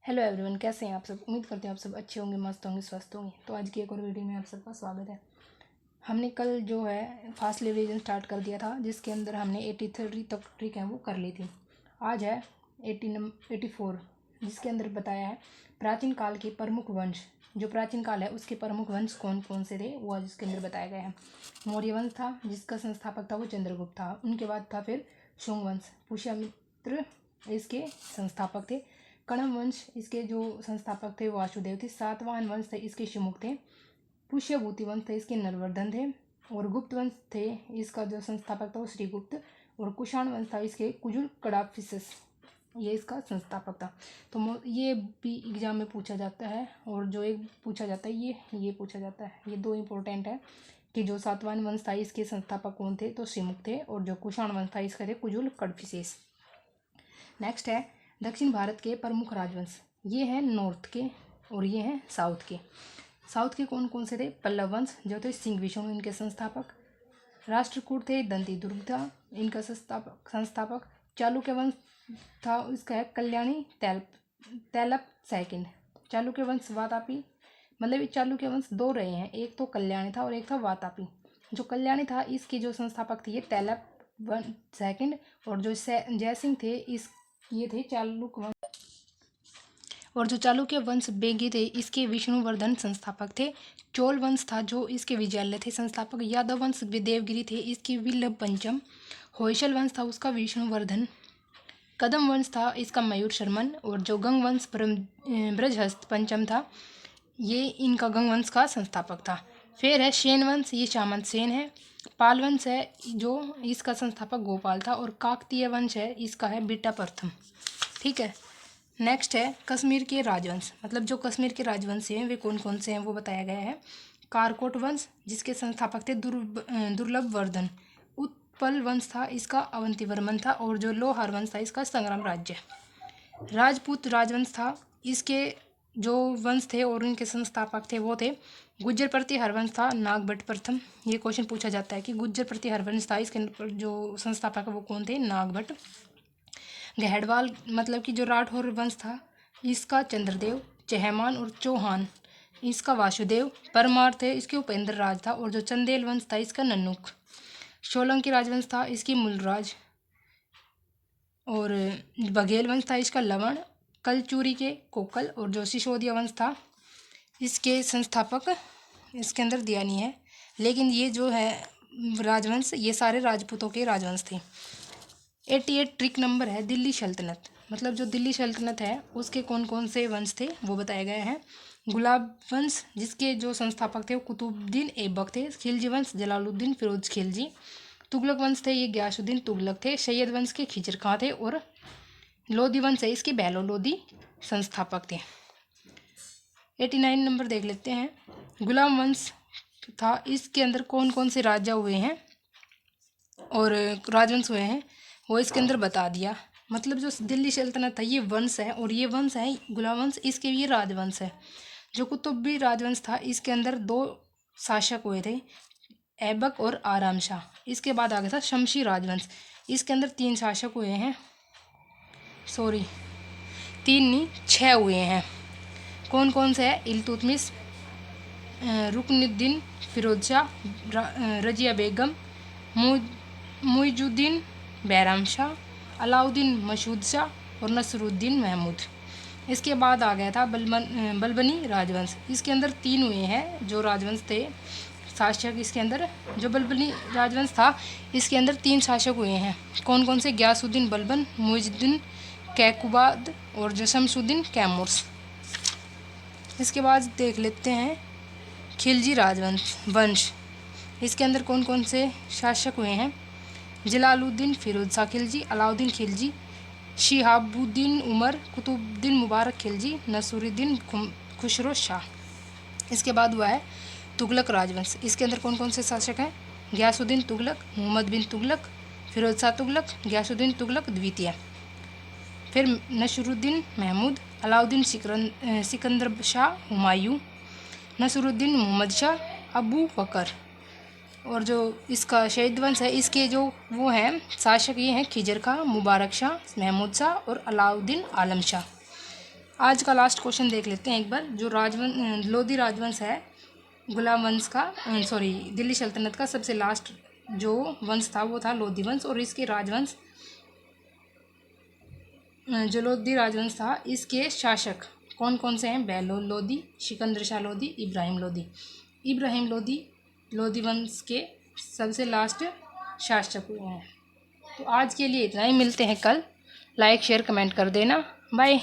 Hello everyone, कैसे हैं आप सब। उम्मीद करते हैं आप सब अच्छे होंगे, मस्त होंगे, स्वस्थ होंगे। तो आज की एक और वीडियो में आप सबका स्वागत है। हमने कल जो है फास्ट रिवीजन स्टार्ट कर दिया था, जिसके अंदर हमने 83 तक ट्रिक है वो कर ली थी। आज है 84, जिसके अंदर बताया है प्राचीन काल के प्रमुख वंश। जो प्राचीन काल है उसके प्रमुख वंश कौन कौन से थे वो आज इसके अंदर बताया गया है। मौर्य वंश था, जिसका संस्थापक था वो चंद्रगुप्त था। उनके बाद था फिर शुंग वंश, पुष्यमित्र इसके संस्थापक थे। कणव वंश इसके जो संस्थापक थे वो वासुदेव थे। सातवाहन वंश थे इसके शिमुख थे। पुष्यभूति वंश थे इसके नरवर्धन थे। और गुप्त वंश थे इसका जो संस्थापक था वो श्रीगुप्त। और कुषाण वंश था इसके कुजुल कडाफिसस, ये इसका संस्थापक था। तो ये भी एग्जाम में पूछा जाता है। और जो एक पूछा जाता है ये पूछा जाता है। ये दो इंपॉर्टेंट है कि जो सातवाहन वंश था इसके संस्थापक कौन थे, तो श्रीमुख थे। और जो कुषाण वंश था इसका थे कुजुल कडाफिसेस। नेक्स्ट है दक्षिण भारत के प्रमुख राजवंश। ये हैं नॉर्थ के और ये हैं साउथ के। साउथ के कौन कौन से थे? पल्लव वंश जो थे सिंह विष्णु इनके संस्थापक। राष्ट्रकूट थे दंती दुर्ग था इनका संस्थापक। चालुक्य वंश था इसका है कल्याणी तैलप सेकंड। चालुक्य वंश वातापी, मतलब ये चालुक्य वंश दो रहे हैं, एक तो कल्याणी था और एक था वातापी। जो कल्याणी था इसके जो संस्थापक थे ये तैलप वन सेकंड। और जो जयसिंह थे इस ये थे चालुक्य वंश। और जो चालुक्य वंश बेगी थे इसके विष्णुवर्धन संस्थापक थे। चोल वंश था जो इसके विजयालय थे संस्थापक। यादव वंश देवगिरी थे इसके विल्लभ पंचम। होयसल वंश था उसका विष्णुवर्धन। कदम वंश था इसका मयूर शर्मन। और जो गंग वंश ब्रजहस्त पंचम था ये इनका गंग वंश का संस्थापक था। फिर है सेन वंश, ये सामंत सेन है। पाल वंश है जो इसका संस्थापक गोपाल था। और काकतीय वंश है इसका है बीटा प्रथम। ठीक है। नेक्स्ट है कश्मीर के राजवंश, मतलब जो कश्मीर के राजवंश हैं वे कौन कौन से हैं वो बताया गया है। कारकोट वंश जिसके संस्थापक थे दुर्लभ वर्धन। उत्पल वंश था इसका अवंतीवर्मन था। और जो लोहार वंश था इसका संग्राम राज्य। राजपूत राजवंश था इसके जो वंश थे और उनके संस्थापक थे वो थे गुज्जर प्रति हरवंश था नागभट्ट प्रथम। ये क्वेश्चन पूछा जाता है कि गुज्जर प्रति हरवंश था इसके जो संस्थापक है वो कौन थे? नागभट्ट। गहड़वाल मतलब कि जो राठौर वंश था इसका चंद्रदेव। चहमान और चौहान इसका वासुदेव। परमार थे इसके उपेंद्र राज था। और जो चंदेल वंश था इसका नन्नुक। सोलंकी राजवंश था इसकी मूलराज। और बघेल वंश था इसका लवण। कलचूरी के कोकल। और जो सिसोदिया वंश था इसके संस्थापक इसके अंदर दिया नहीं है, लेकिन ये जो है राजवंश ये सारे राजपूतों के राजवंश थे। 88 ट्रिक नंबर है दिल्ली सल्तनत, मतलब जो दिल्ली सल्तनत है उसके कौन कौन से वंश थे वो बताया गया है। गुलाब वंश जिसके जो संस्थापक थे वो कुतुबुद्दीन ऐबक थे। खिलजी वंश जलालुद्दीन फिरोज खिलजी। तुगलक वंश थे ये गयासुद्दीन तुगलक थे। सैयद वंश के खिजर खां थे। और लोधी वंश है इसके बहलो लोधी संस्थापक थे। 89 नंबर देख लेते हैं। गुलाम वंश था इसके अंदर कौन कौन से राजा हुए हैं और राजवंश हुए हैं वो इसके अंदर बता दिया। मतलब जो दिल्ली सल्तनत है ये वंश है और ये वंश है गुलाम वंश, इसके ये राजवंश है। जो कुतुबी राजवंश था इसके अंदर दो शासक हुए थे, ऐबक और आराम शाह। इसके बाद आ गया था शमशी राजवंश, इसके अंदर तीन शासक हुए हैं, सॉरी तीन नहीं 6 हुए हैं। कौन कौन से है? इल्तुतमिश, रुकनुद्दीन फिरोज शाह, रजिया बेगम, मुइजुद्दीन बैराम शाह, अलाउद्दीन मसूद शाह और नसरुद्दीन महमूद। इसके बाद आ गया था बलबनी राजवंश, इसके अंदर 3 हुए हैं जो राजवंश थे शासक। इसके अंदर जो बलबनी राजवंश था इसके अंदर 3 शासक हुए हैं। कौन कौन से? गयासुद्दीन बलबन, मुइजुद्दीन कैकुबाद और जशमसुद्दीन कैमूर्स। इसके बाद देख लेते हैं खिलजी वंश, इसके अंदर कौन कौन से शासक हुए हैं? जलालुद्दीन फिरोज शाह खिलजी, अलाउद्दीन खिलजी, शिहाबुद्दीन उमर, कुतुबुद्दीन मुबारक खिलजी, नसरुद्दीन खुसरो शाह। इसके बाद हुआ है तुगलक राजवंश, इसके अंदर कौन कौन से शासक हैं? गयासुद्दीन तुगलक, मोहम्मद बिन तुगलक, फिरोज शाह तुगलक, गयासुद्दीन तुगलक द्वितीय। फिर नसरुद्दीन महमूद, अलाउद्दीन सिकंदर शाह, हुमायूं, नसरुद्दीन मोहम्मद शाह, अबू बकर। और जो इसका शहीद वंश है इसके जो वो हैं शासक ये हैं खिजर खां, मुबारक शाह, महमूद शाह और अलाउद्दीन आलम शाह। आज का लास्ट क्वेश्चन देख लेते हैं एक बार। जो राजवंश लोधी राजवंश है, गुलाम वंश का सॉरी दिल्ली सल्तनत का सबसे लास्ट जो वंश था वो था लोधी वंश। और इसके राजवंश जो लोधी राजवंश था, इसके शासक कौन कौन से हैं? बहलोल लोधी, सिकंदर शाह लोधी, इब्राहिम लोधी। इब्राहिम लोधी लोधी वंश के सबसे लास्ट शासक हुए हैं। तो आज के लिए इतना ही, मिलते हैं कल। लाइक शेयर कमेंट कर देना। बाय।